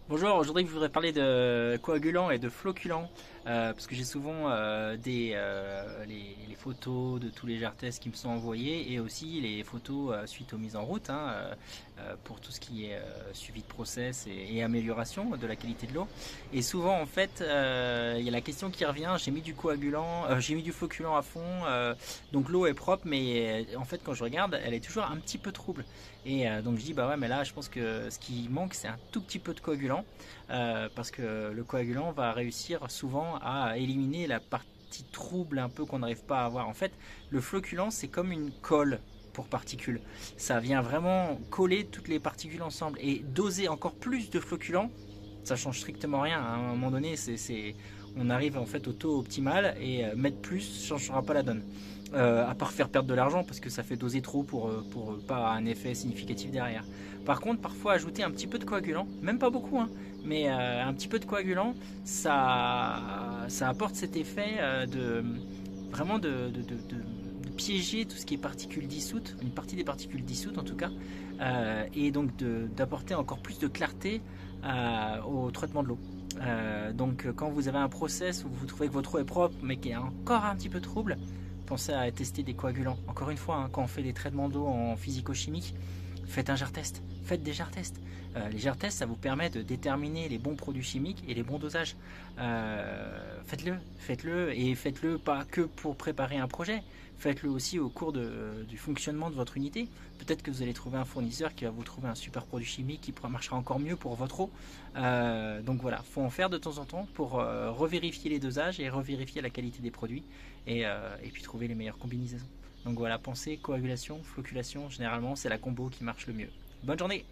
Bonjour, aujourd'hui je voudrais parler de coagulants et de floculants parce que j'ai souvent les photos de tous les jarres tests qui me sont envoyés et aussi les photos suite aux mises en route pour tout ce qui est suivi de process et amélioration de la qualité de l'eau. Et souvent en fait il y a la question qui revient, j'ai mis du coagulant, j'ai mis du floculant à fond, donc l'eau est propre mais en fait quand je regarde elle est toujours un petit peu trouble. Et donc je dis bah ouais mais là je pense que ce qui manque c'est un tout petit peu de coagulant parce que le coagulant va réussir souvent à éliminer la partie trouble un peu qu'on n'arrive pas à avoir. En fait le floculant c'est comme une colle pour particules. Ça vient vraiment coller toutes les particules ensemble et doser encore plus de floculant ça change strictement rien. À un moment donné, on arrive en fait au taux optimal et mettre plus ne changera pas la donne. À part faire perdre de l'argent parce que ça fait doser trop pour pas un effet significatif derrière. Par contre, parfois ajouter un petit peu de coagulant, même pas beaucoup, hein, mais un petit peu de coagulant, ça apporte cet effet de vraiment de piéger tout ce qui est particules dissoutes, une partie des particules dissoutes en tout cas, et donc d'apporter encore plus de clarté au traitement de l'eau. Donc quand vous avez un process où vous trouvez que votre eau est propre mais qui est encore un petit peu trouble, pensez à tester des coagulants. Encore une fois, hein, quand on fait des traitements d'eau en physico-chimique, faites un jar test, faites des jar tests. Les jar tests, ça vous permet de déterminer les bons produits chimiques et les bons dosages. Faites-le et faites-le pas que pour préparer un projet. Faites-le aussi au cours du fonctionnement de votre unité. Peut-être que vous allez trouver un fournisseur qui va vous trouver un super produit chimique qui marchera encore mieux pour votre eau. Donc voilà, faut en faire de temps en temps pour revérifier les dosages et revérifier la qualité des produits et puis trouver les meilleures combinaisons. Donc voilà, pensez coagulation, floculation, généralement c'est la combo qui marche le mieux. Bonne journée!